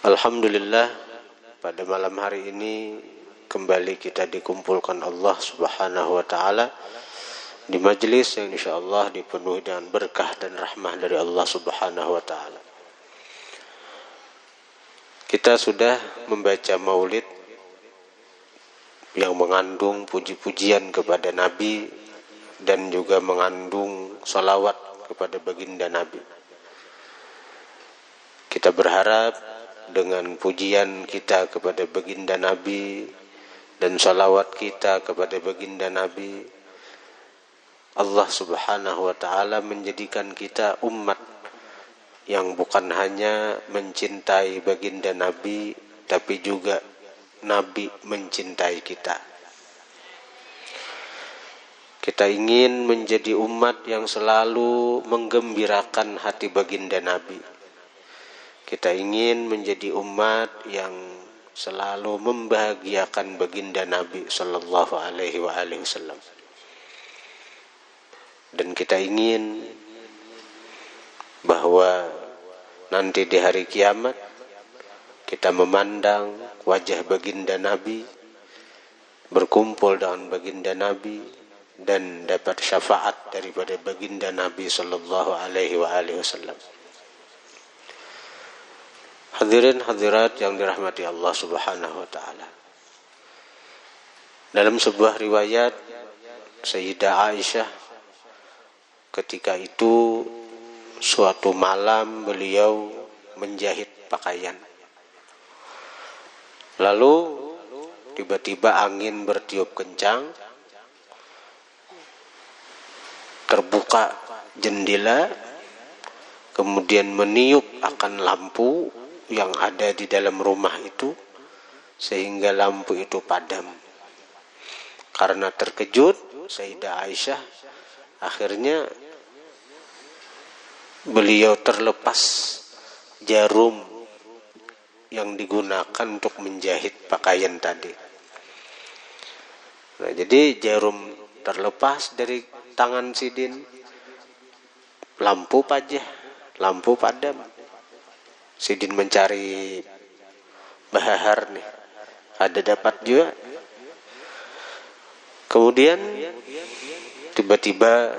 Alhamdulillah, pada malam hari ini kembali kita dikumpulkan Allah Subhanahu wa taala di majelis yang insyaallah dipenuhi dengan berkah dan rahmah dari Allah Subhanahu wa taala. Kita sudah membaca maulid yang mengandung puji-pujian kepada Nabi dan juga mengandung salawat kepada baginda Nabi. Kita berharap dengan pujian kita kepada baginda Nabi dan salawat kita kepada baginda Nabi, Allah Subhanahu wa ta'ala menjadikan kita umat yang bukan hanya mencintai baginda Nabi, tapi juga Nabi mencintai kita. Kita ingin menjadi umat yang selalu menggembirakan hati baginda Nabi. Kita ingin menjadi umat yang selalu membahagiakan baginda Nabi sallallahu alaihi wasallam. Dan kita ingin bahwa nanti di hari kiamat kita memandang wajah baginda Nabi, berkumpul dengan baginda Nabi dan dapat syafaat daripada baginda Nabi sallallahu alaihi wasallam. Hadirin hadirat yang dirahmati Allah Subhanahu wa taala. Dalam sebuah riwayat, Sayyidah Aisyah ketika itu suatu malam beliau menjahit pakaian. Lalu tiba-tiba angin bertiup kencang, terbuka jendela, kemudian meniup akan lampu yang ada di dalam rumah itu, sehingga lampu itu padam. Karena terkejut Sayyidah Aisyah, akhirnya beliau terlepas jarum yang digunakan untuk menjahit pakaian tadi. Nah, jadi jarum terlepas dari tangan Sidin, lampu padam. Sidin mencari bahar nih, ada dapat juga. Kemudian tiba-tiba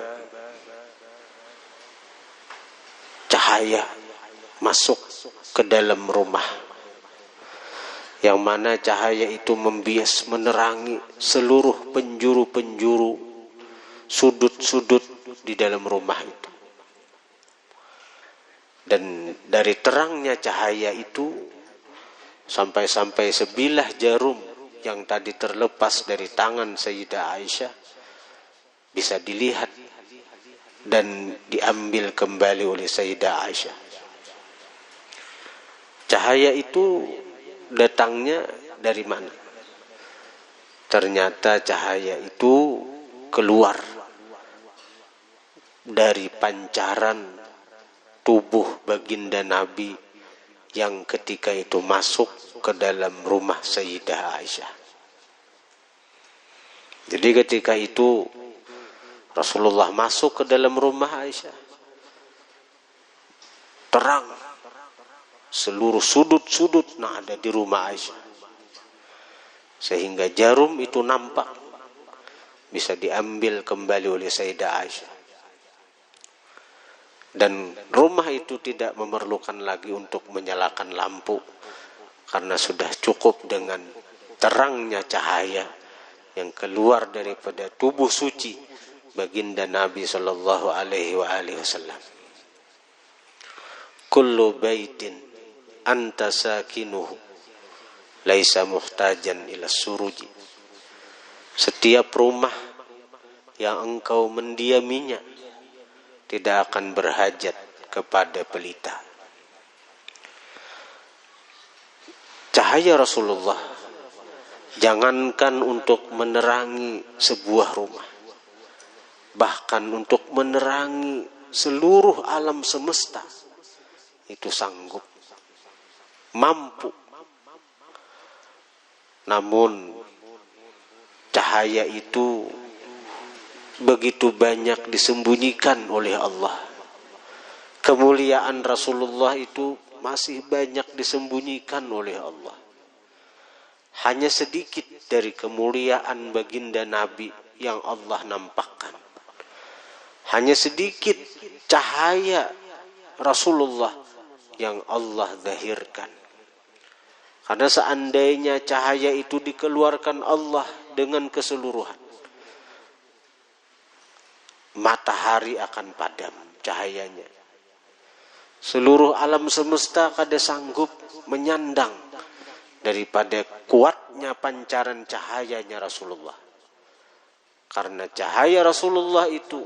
cahaya masuk ke dalam rumah, yang mana cahaya itu membias menerangi seluruh penjuru-penjuru, sudut-sudut di dalam rumah itu. Dan dari terangnya cahaya itu sampai-sampai sebilah jarum yang tadi terlepas dari tangan Sayyidah Aisyah bisa dilihat dan diambil kembali oleh Sayyidah Aisyah. Cahaya itu datangnya dari mana? Ternyata cahaya itu keluar dari pancaran tubuh baginda Nabi yang ketika itu masuk ke dalam rumah Sayyidah Aisyah. Jadi ketika itu Rasulullah masuk ke dalam rumah Aisyah, terang seluruh sudut-sudut yang ada di rumah Aisyah, sehingga jarum itu nampak bisa diambil kembali oleh Sayyidah Aisyah. Dan rumah itu tidak memerlukan lagi untuk menyalakan lampu, karena sudah cukup dengan terangnya cahaya yang keluar daripada tubuh suci baginda Nabi sallallahu alaihi wasallam. Kullu baitin anta sakinuhu laisa muhtajan ila suruji. Setiap rumah yang engkau mendiaminya tidak akan berhajat kepada pelita. Cahaya Rasulullah jangankan untuk menerangi sebuah rumah, bahkan untuk menerangi seluruh alam semesta itu sanggup, mampu. Namun cahaya itu begitu banyak disembunyikan oleh Allah. Kemuliaan Rasulullah itu masih banyak disembunyikan oleh Allah. Hanya sedikit dari kemuliaan baginda Nabi yang Allah nampakkan. Hanya sedikit cahaya Rasulullah yang Allah zahirkan. Karena seandainya cahaya itu dikeluarkan Allah dengan keseluruhan, matahari akan padam cahayanya. Seluruh alam semesta kada sanggup menyandang daripada kuatnya pancaran cahayanya Rasulullah. Karena cahaya Rasulullah itu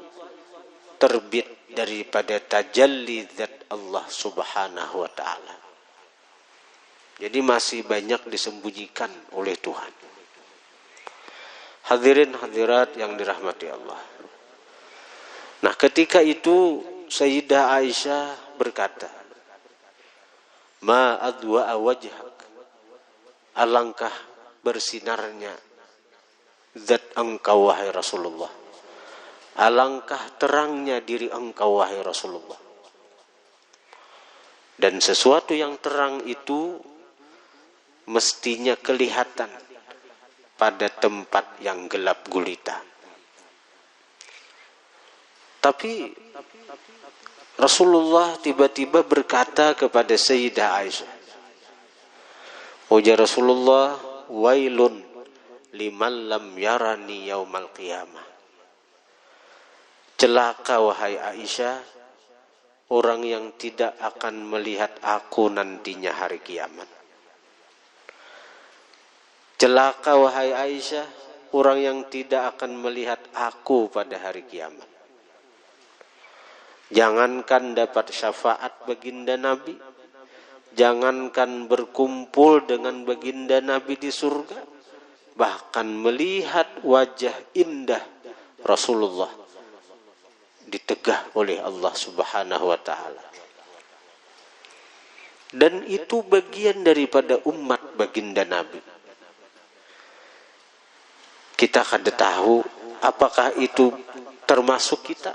terbit daripada tajalli zat Allah subhanahu wa ta'ala. Jadi masih banyak disembunyikan oleh Tuhan. Hadirin hadirat yang dirahmati Allah. Nah, ketika itu Sayyidah Aisyah berkata, "Ma adwa'a wajhak." Alangkah bersinarnya zat engkau wahai Rasulullah. Alangkah terangnya diri engkau wahai Rasulullah. Dan sesuatu yang terang itu mestinya kelihatan pada tempat yang gelap gulita. Tapi Rasulullah tiba-tiba berkata kepada Sayyidah Aisyah, ujar Rasulullah, "Wailun liman lam yarani yaumal qiyamah." Celaka wahai Aisyah, orang yang tidak akan melihat aku nantinya hari kiamat. Celaka wahai Aisyah, orang yang tidak akan melihat aku pada hari kiamat. Jangankan dapat syafaat baginda Nabi, jangankan berkumpul dengan baginda Nabi di surga, bahkan melihat wajah indah Rasulullah ditegah oleh Allah subhanahu wa ta'ala. Dan itu bagian daripada umat baginda Nabi. Kita kada tahu apakah itu termasuk kita,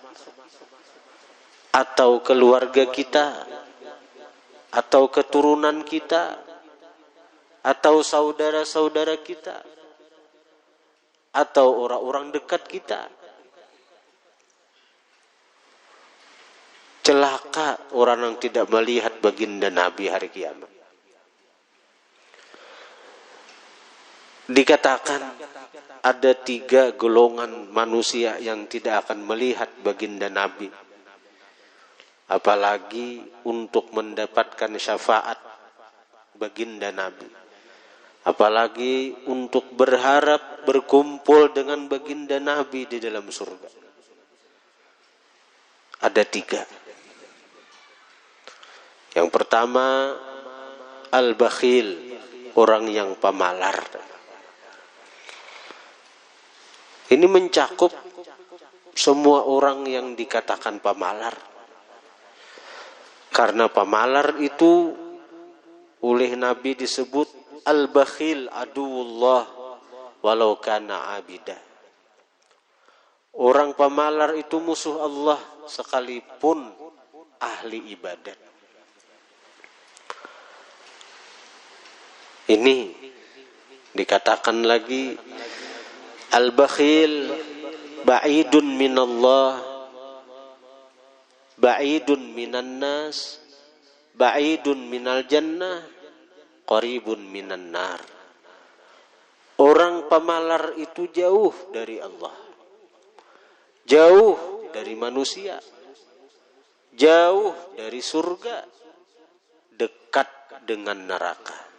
atau keluarga kita, atau keturunan kita, atau saudara-saudara kita, atau orang-orang dekat kita. Celaka orang yang tidak melihat baginda Nabi hari kiamat. Dikatakan ada 3 golongan manusia yang tidak akan melihat baginda Nabi, apalagi untuk mendapatkan syafaat baginda Nabi, apalagi untuk berharap berkumpul dengan baginda Nabi di dalam surga. Ada 3. Yang pertama, al-bakhil, orang yang pemalar. Ini mencakup semua orang yang dikatakan pemalar. Karena pemalar itu oleh Nabi disebut al-bakhil aduwullah walau kana abidah. Orang pemalar itu musuh Allah sekalipun ahli ibadat. Ini dikatakan lagi al-bakhil ba'idun minallah, ba'idun minan nas, ba'idun minal jannah, qaribun minan nar. Orang pemalar itu jauh dari Allah, jauh dari manusia, jauh dari surga, dekat dengan neraka.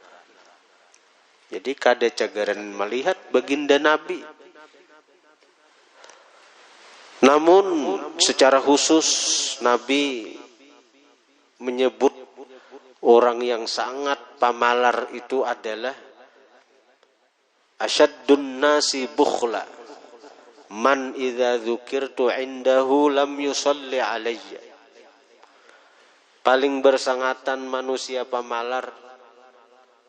Jadi kada cagaran melihat baginda Nabi. Namun secara khusus Nabi menyebut orang yang sangat pamalar itu adalah asyaddun nasi bukhla man idza dzukirtu indahu lam yusalli alayya. Paling bersangatan manusia pamalar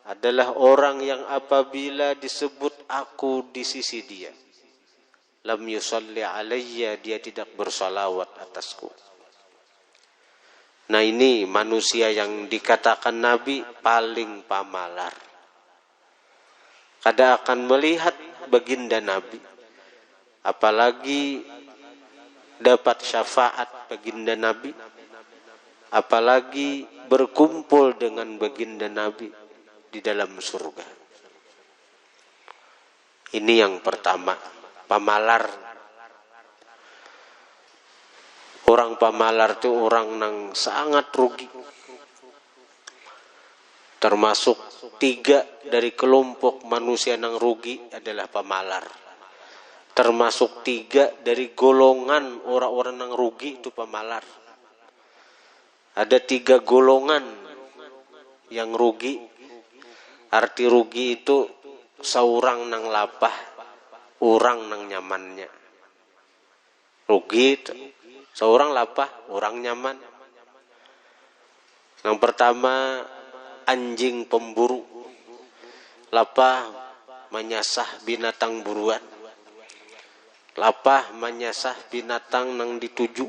adalah orang yang apabila disebut aku di sisi dia, lam yusalli alayya, dia tidak bersalawat atasku. Nah ini manusia yang dikatakan Nabi paling pamalar. Kada akan melihat baginda Nabi, apalagi dapat syafaat baginda Nabi, apalagi berkumpul dengan baginda Nabi di dalam surga. Ini yang pertama, pamalar. Orang pamalar itu orang yang sangat rugi. Termasuk 3 dari kelompok manusia yang rugi adalah pamalar. Termasuk 3 dari golongan orang-orang yang rugi itu pamalar. Ada 3 golongan yang rugi. Arti rugi itu seorang nang lapah, orang nang nyamannya. Rugi itu seorang lapah, orang nyaman. Yang pertama, anjing pemburu. Lapah menyasah binatang buruan. Lapah menyasah binatang nang dituju.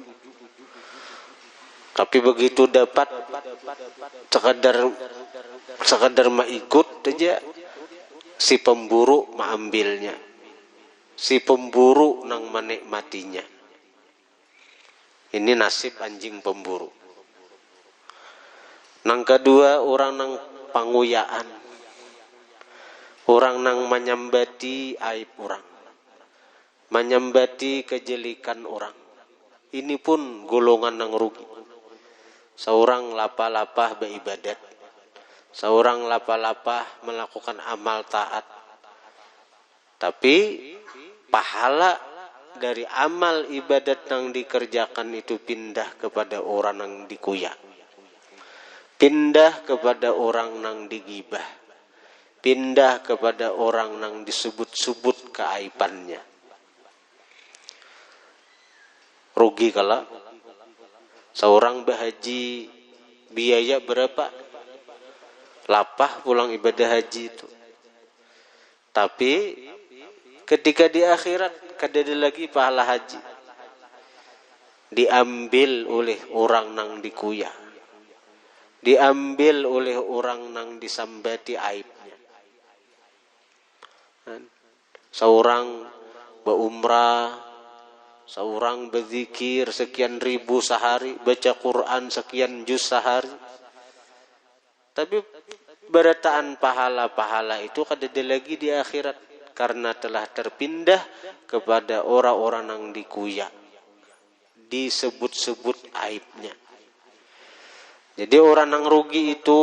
Tapi begitu dapat sekadar maikut aja, si pemburu mengambilnya. Si pemburu nang menikmatinya. Ini nasib anjing pemburu. Nang kedua, orang nang panguyaan. Orang nang menyambati aib orang. Menyambati kejelikan orang. Ini pun golongan nang rugi. Seorang lapah-lapah beribadat. Seorang lapah-lapah melakukan amal taat. Tapi pahala dari amal ibadat yang dikerjakan itu pindah kepada orang yang dikuyak. Pindah kepada orang yang digibah. Pindah kepada orang yang disebut-sebut keaibannya. Rugi kalau seorang berhaji biaya berapa? Lapah pulang ibadah haji itu. Tapi ketika di akhirat kada ada lagi pahala haji. Diambil oleh orang nang dikuya. Diambil oleh orang nang disambati aibnya. Seorang berumrah, seorang berzikir sekian ribu sehari, baca Quran sekian juz sehari. Tapi berataan pahala-pahala itu kada ada lagi di akhirat karena telah terpindah kepada orang-orang yang dikuyak, disebut-sebut aibnya. Jadi orang yang rugi itu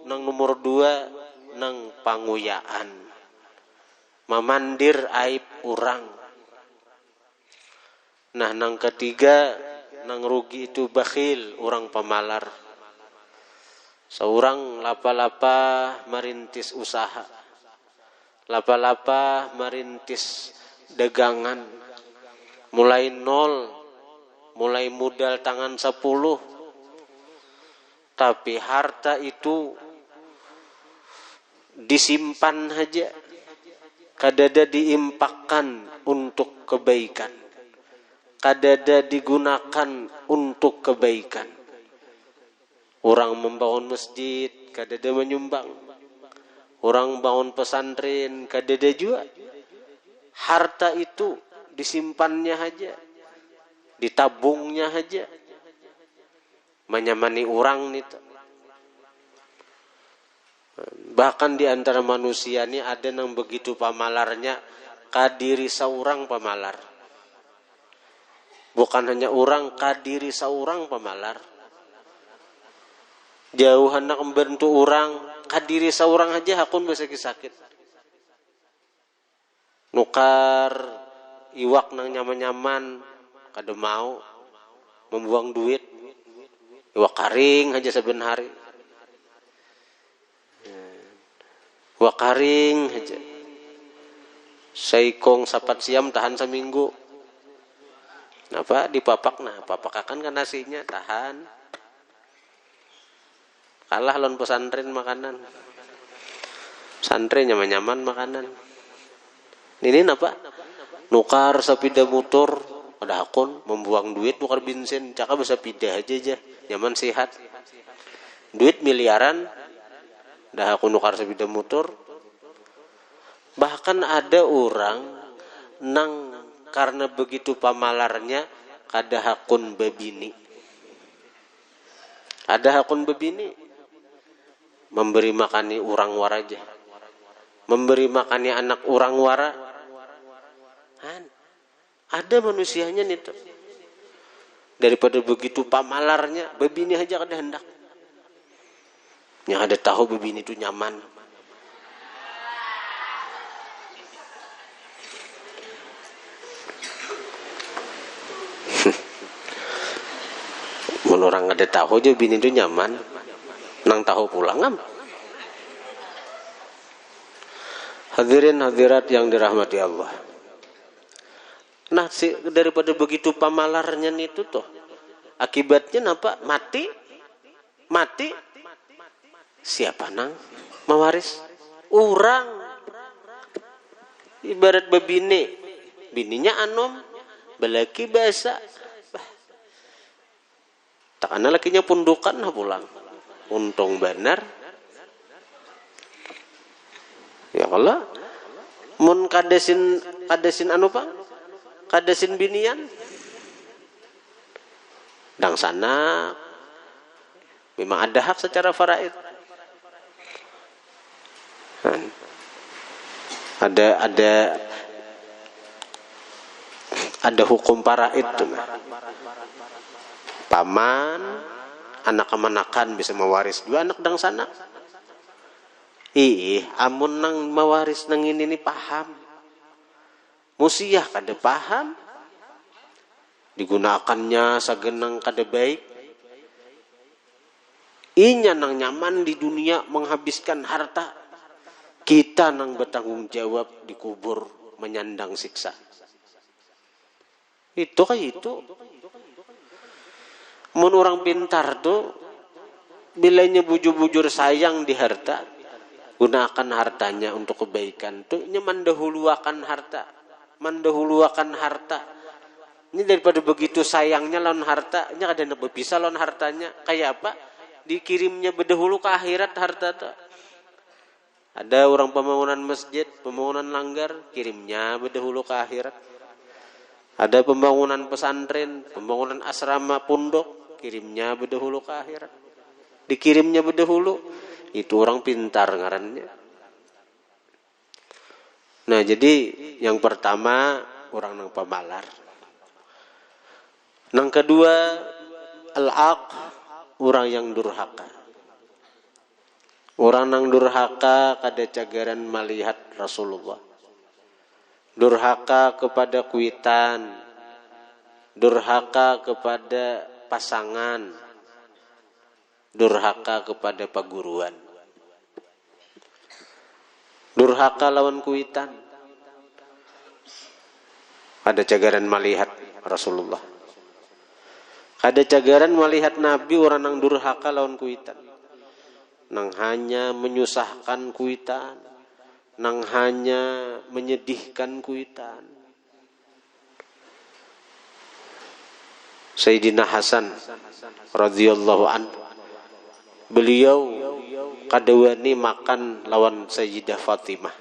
nang nomor 2 nang panguyaan, memandir aib orang. Nah, nang ketiga nang rugi itu bakhil, orang pemalar. Seorang lapa-lapa merintis usaha, lapa-lapa merintis dagangan, mulai nol, mulai modal tangan 10, tapi harta itu disimpan saja, kadada diimpakkan untuk kebaikan, kadada digunakan untuk kebaikan. Orang membangun masjid, kadada menyumbang. Orang bangun pesantren, kadada juga. Harta itu disimpannya saja, ditabungnya saja. Menyamani orang itu. Bahkan di antara manusia ini ada yang begitu pamalarnya, kadiri seorang pamalar. Bukan hanya orang, kadiri seorang pamalar. Jauh hendak membantu orang, kadiri seorang aja hakun sakit-sakit. Nukar iwak nang nyaman-nyaman, kada mau membuang duit. Iwak karing aja saben hari. Iwak karing aja. Saikong sapat siam tahan seminggu. Napa dipapak, nah papak akan kan nasinya tahan. Kalah lon pesantren makanan. Pesantren nyaman-nyaman makanan. Ini apa? Nukar sepeda motor Ada hakun membuang duit nukar bensin, caka bisa pindah aja nyaman sehat. Duit miliaran, dah hakun nukar sepeda motor. Bahkan ada orang nang karena begitu pamalarnya kada hakun babini. Ada hakun babini memberi makani urang waraja. Memberi makani anak urang wara. Ada manusianya nih tuh. Daripada begitu pamalarnya, babini aja kada hendak. Yang ada tahu babini itu nyaman. Mun orang ada tahu aja bini itu nyaman. Nang tahu pulang am. Hadirin hadirat yang dirahmati Allah. Nah, daripada begitu pamalarnya itu tuh, akibatnya apa? Mati. Siapa nang mewaris? Urang. Ibarat babine, bininya anom, belaki basa. Takana lakinya pundukan pulang. Untung benar. Ya Allah. Mun kadesin anu Pak? Kadesin binian. Dang sana memang ada hak secara faraid. Ada hukum faraid tuh. Paman anak kemanakan bisa mewaris dua anak dang sana. Amun nang mewaris nang ini paham. Musiah kada paham. Digunakannya sagenang kada baik. Inya nang nyaman di dunia menghabiskan harta. Kita nang bertanggung jawab dikubur menyandang siksa. Itu kayak itu. Mun orang pintar tuh bilanya bujur-bujur sayang di harta, gunakan hartanya untuk kebaikan tuh nya mendahuluakan harta. Ini daripada begitu sayangnya lawan harta, nya kada nak berpisah lawan hartanya. Kayak apa? Dikirimnya berdahulu ke akhirat harta tuh. Ada orang pembangunan masjid, pembangunan langgar, kirimnya berdahulu ke akhirat. Ada pembangunan pesantren, pembangunan asrama pondok, kirimnya berdahulu ke akhirat. Dikirimnya berdahulu, itu orang pintar ngarannya. Nah, jadi yang pertama orang nang pamalar. Nang kedua al-aq, orang yang durhaka. Orang nang durhaka kada cagaran melihat Rasulullah. Durhaka kepada kuitan, durhaka kepada pasangan, durhaka kepada paguruan. Durhaka lawan kuitan. Ada cagaran melihat Rasulullah. Ada cagaran melihat Nabi orang nang durhaka lawan kuitan. Nang hanya menyusahkan kuitan. Nang hanya menyedihkan kuitan. Sayyidina Hasan radhiyallahu anhu. Beliau kadawani makan lawan Sayyidah Fatimah.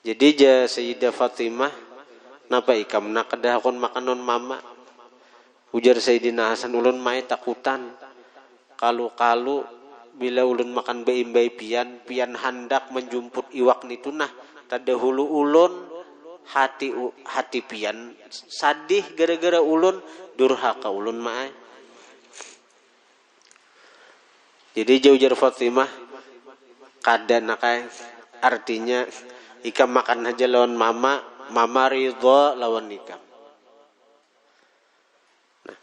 Jadi Sayyidah Fatimah napa ikam nak kadahakon makan non mama. Ujar Sayyidina Hasan ulun mai takutan. Kalu bila ulun makan bayi pian handak menjumput iwak nitu nah tadahulu ulun hati pian sadih gara-gara ulun durhaka ulun mae. Jadi jauh Fatimah kada nakai artinya ikam makan aja lawan mama ridha lawan ikam. Nah,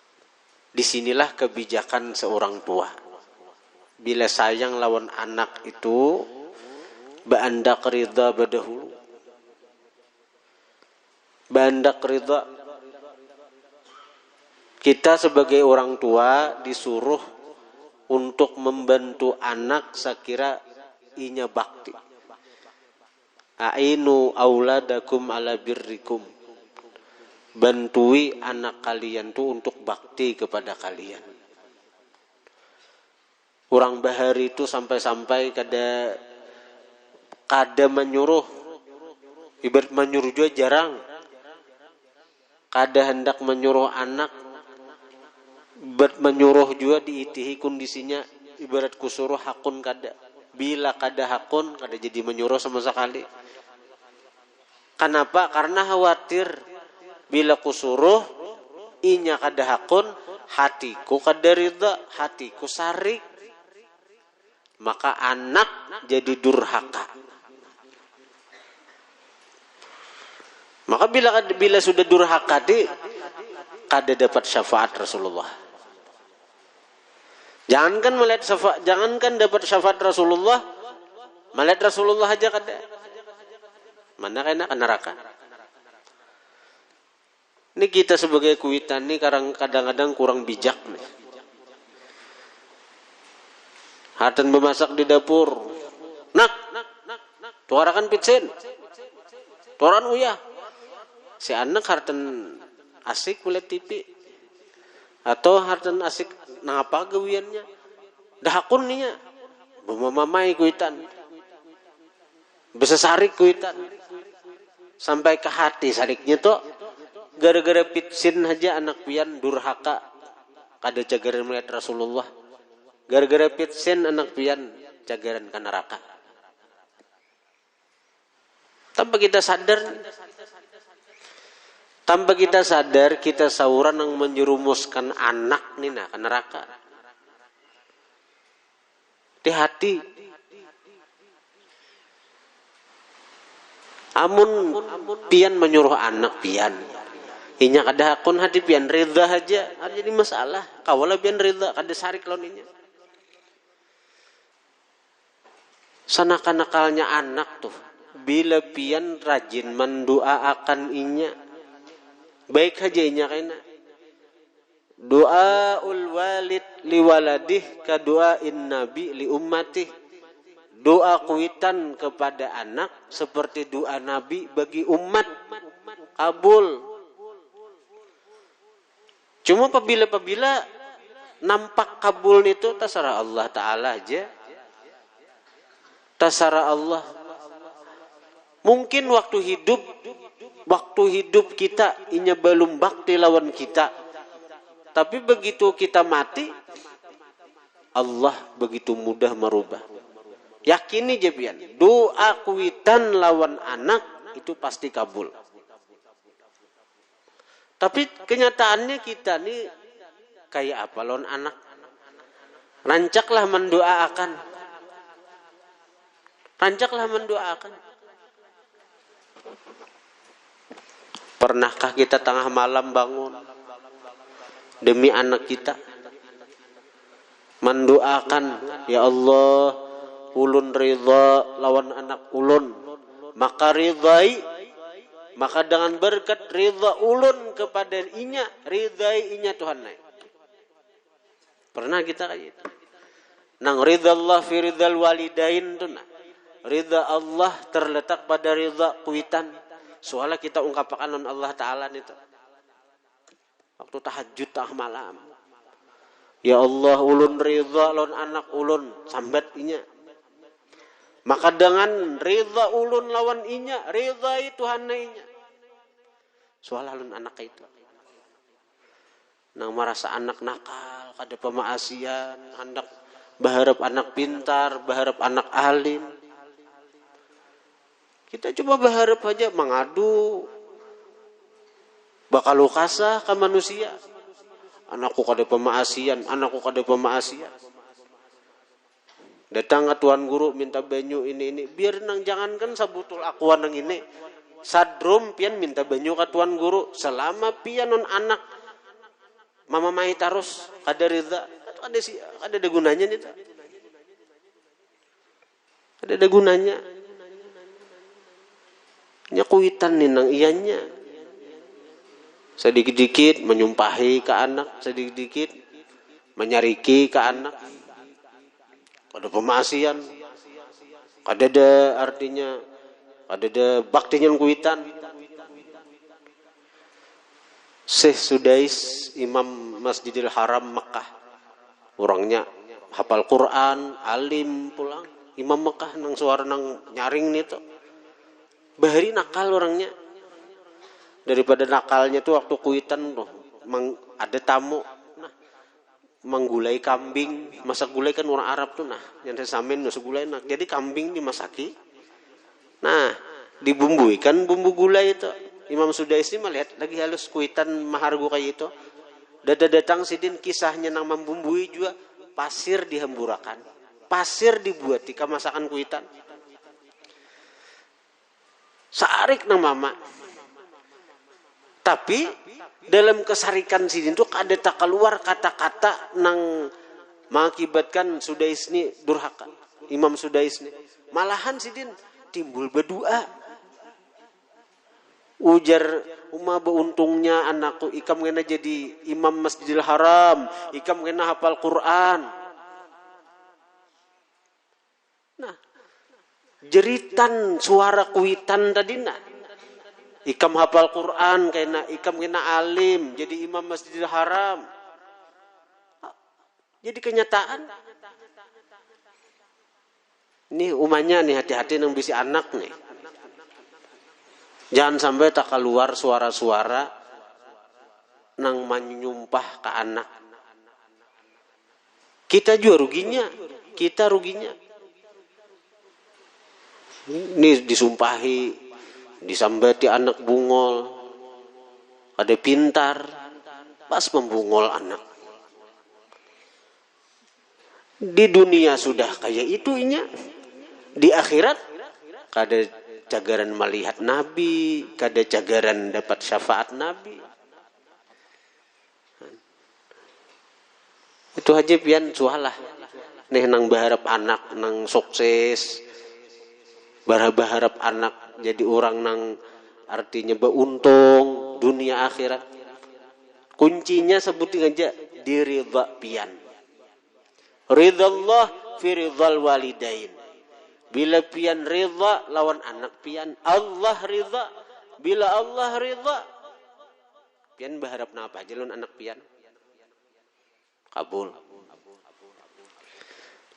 disinilah kebijakan seorang tua. Bila sayang lawan anak itu baandak ridha badahulu. Baandak ridha. Kita sebagai orang tua disuruh untuk membantu anak sekira inya bakti. Ainu auladakum ala birrikum. bantui anak kalian tuh untuk bakti kepada kalian. Orang bahari itu sampai-sampai kada menyuruh, ibarat menyuruh juga jarang. Kada hendak menyuruh anak, ibarat menyuruh juga diitihi kondisinya, ibarat kusuruh hakun kada. Bila kada hakun, kada jadi menyuruh sama sekali. Kenapa? Karena khawatir bila kusuruh inya kada hakun, hatiku kada ridha, hatiku sarik. Maka anak jadi durhaka. Maka bila sudah durhaka kada dapat syafaat Rasulullah. Jangankan dapat syafaat Rasulullah, melihat Rasulullah aja kada. Mana kena ke neraka. Ini kita sebagai kuitan nih kadang-kadang kurang bijak nih. Hartan memasak di dapur. Nak, tuarakan pitsen. Tuaran uyah. Si anak hartan asik kulit TV. Atau hartan asik napa gawiannya. Dahakun niya. Mamamay kuitan. Bisa sarik kuitan. Sampai ke hati sariknya tuh. Gara-gara pitsin aja anak pian durhaka. Kada jagaran melihat Rasulullah. Gara-gara pitsin anak pian jagaran ke neraka. Tanpa kita sadar kita sauran yang menjerumuskan anak nih ke neraka. Di hati. Amun pian menyuruh anak pian. Inya kada hakun hati pian ridha aja. Ada jadi masalah. Kawala pian ridha kada sarik lawan inya. Sanakal-nakalnya anak tuh. Bila pian rajin mendua akan inya. Baik aja inya kena. Doaul walid liwaladih ka doain nabi li ummatih. Doa kuitan kepada anak seperti doa nabi bagi umat. Kabul. Cuma apabila nampak kabul itu terserah Allah Ta'ala aja. Terserah Allah. Mungkin waktu hidup kita inya belum bakti lawan kita. Tapi begitu kita mati, Allah begitu mudah merubah. Yakini je pian, doa kuitan lawan anak itu pasti kabul. Tapi kenyataannya kita nih kayak apa lawan anak? Rancaklah mendoakan. Pernahkah kita tengah malam bangun demi anak kita mendoakan, ya Allah, ulun ridha lawan anak ulun, maka dengan berkat ridha ulun kepada inya, ridhai inya Tuhan naik. Pernah kita kayak gitu. Nang ridha Allah fi ridhal walidain tuh nah. Ridha Allah terletak pada ridha kuitan. Soalnya kita ungkapkan Allah Ta'ala itu. Waktu tahajud tengah malam. Ya Allah, ulun ridha lawan anak ulun, sambat inya. Maka dengan ridha ulun lawan inya, ridhai Tuhan inya. Soalnya ulun anak itu. Nang merasa anak nakal, kada pemaasian, hendak berharap anak pintar, berharap anak alim. Kita coba berharap aja mengadu bakal lukasa ke manusia. Anakku kada pemaasian. Datang ke tuan guru minta banyu ini. Biar nang jangankan sabutul akuan nang ini. Sadrum pian minta banyu ke tuan guru. Selama pian non anak mama mai tarus kada ridha. Ada gunanya nih. Ada gunanya. Nya kuitan nih nang ianya. Sedikit-dikit menyumpahi ke anak, sedikit-dikit menyariki ke anak. Ada pemaasian. Ada artinya, ada baktinya kuitan. Syekh Sudais, Imam Masjidil Haram Mekah. Orangnya hafal Quran, alim pulang. Imam Mekah nang suara nang nyaring nih tuh. Bahari nakal orangnya. Daripada nakalnya tuh waktu kuitan tuh ada tamu. Nah, menggulai kambing, masak gulai kan orang Arab tuh nah, yang samin masak gulai nah. Jadi kambing dimasaki. Nah, dibumbui kan bumbu gulai itu. Imam Sudais ini melihat lagi halus kuitan mahargu kayak itu. Dada datang sidin kisahnya nang membumbui juga pasir dihemburakan. Pasir dibuat di masakan kuitan. Saarik nang mama. Tapi dalam kesarikan sidin itu ada tak keluar kata-kata nang mengakibatkan Sudais ini durhaka. Imam Sudais ini. Malahan sidin timbul berdoa. Ujar beuntungnya anakku ikam kena jadi imam Masjidil Haram, ikam kena hafal Quran. Nah, jeritan suara kuitan tadi nah. Ikam hafal Quran ikam kena alim jadi imam Masjidil Haram. Jadi kenyataan. Nih umanya nih hati-hati nang bisi anak nih. Jangan sampai tak keluar suara-suara nang menyumpah ke anak. Kita juga ruginya. Kita ruginya. Ini disumpahi, disambati anak bungol. Ada pintar, pas membungol anak. Di dunia sudah kayak itunya. Di akhirat kada cagaran melihat Nabi, kada cagaran dapat syafaat Nabi. Itu aja pian sualah. Nih nang berharap anak nang sukses, berharap anak jadi orang nang artinya beruntung dunia akhirat. Kuncinya sebutin aja diridha pian. Ridallah fi ridhal walidain. Bila pian ridha lawan anak pian Allah ridha. Bila Allah ridha pian berharap napa aja lawan anak pian kabul.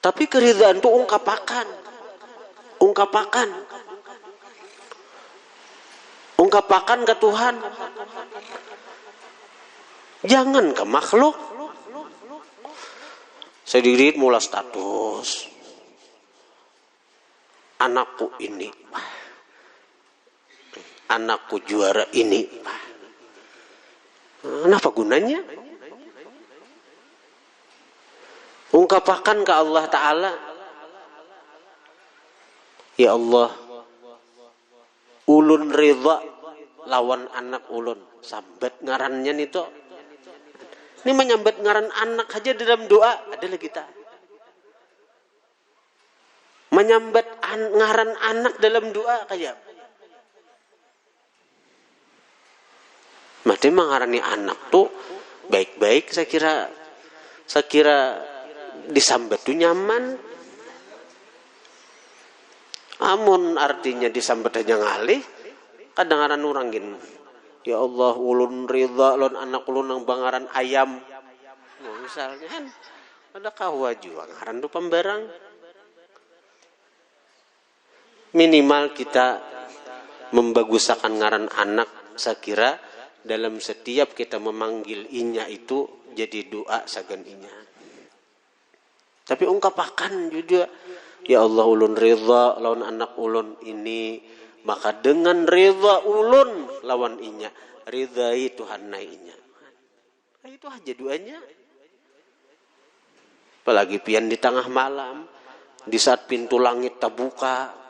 Tapi keridhaan itu ungkapakan ke Tuhan, jangan ke makhluk. Saya diri mula status anakku ini, anakku juara ini. Apa gunanya? Ungkapakan ke Allah Ta'ala, ya Allah, ulun ridha lawan anak ulun. Sambat ngarannya itu. Ini menyambat ngaran anak aja dalam doa. Ada lagi kita. Menyambat ngaran anak dalam doa kayak. Mati mengarani anak tuh baik-baik saya kira disambat tuh nyaman. Amun artinya disambat aja ngalih. Kadang-kadang orang gini. Ya Allah ulun ridha lon anak ulun nang bangaran ayam. Nah, misalnya kan ada kahwa juga ngaran tuh pembarang. Minimal kita membagusakan ngaran anak, saya kira dalam setiap kita memanggil inya itu jadi doa sagan inya. Tapi ungkapakan juga, ya Allah ulun ridha lawan anak ulun ini, maka dengan ridha ulun lawan inya, ridhai Tuhan inya. Nah, itu aja doanya. Apalagi pian di tengah malam, di saat pintu langit terbuka,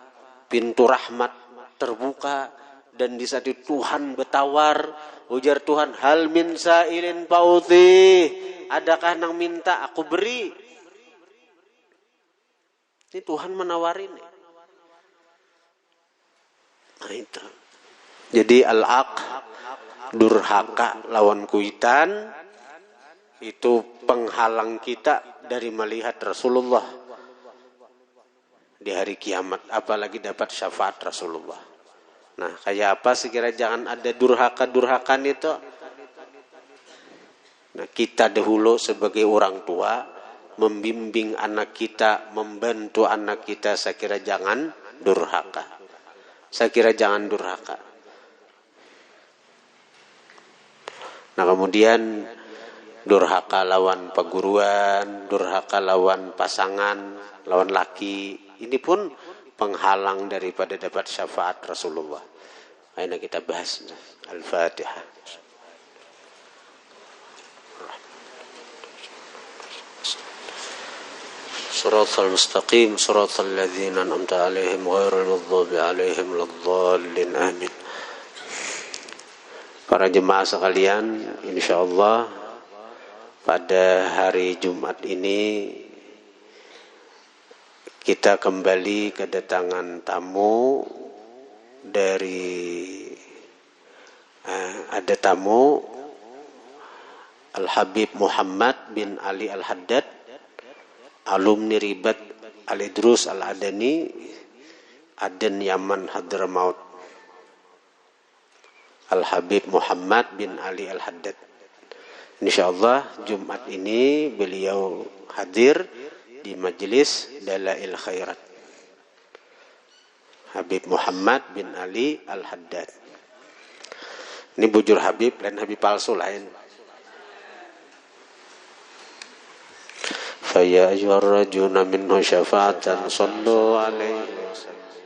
pintu rahmat terbuka, dan di saat itu Tuhan bertawar, ujar Tuhan, hal min sa'ilin pauti, adakah nang minta aku beri. Ini Tuhan menawarin. Nah itu. Jadi al-aq, durhaka lawan kuitan, itu penghalang kita dari melihat Rasulullah di hari kiamat, apalagi dapat syafaat Rasulullah. Nah, kayak apa sekira jangan ada durhaka-durhakan itu. Nah, kita dahulu sebagai orang tua membimbing anak kita, membantu anak kita, saya kira jangan durhaka. Saya kira jangan durhaka. Nah, kemudian durhaka lawan perguruan, durhaka lawan pasangan, lawan laki, ini pun penghalang daripada dapat syafaat Rasulullah. Ayo kita bahas. Al-Fatihah. Shiratal mustaqim, shiratal ladzina an'amta 'alaihim ghairil maghdubi 'alaihim waladdallin. Amin. Para jemaah sekalian, insyaallah pada hari Jumat ini kita kembali kedatangan tamu dari ada tamu Al-Habib Muhammad bin Ali Al-Haddad, alumni Ribat Al-Idrus Al-Adani, Aden Yaman Hadramaut. Al-Habib Muhammad bin Ali Al-Haddad. Insyaallah Jumat ini beliau hadir di majelis Dalail Khairat. Habib Muhammad bin Ali Al-Haddad. Ini bujur Habib, lain Habib palsu lain. Faya ayyuhar rajuna minhu syafa'atan sallu alaihi wasallam.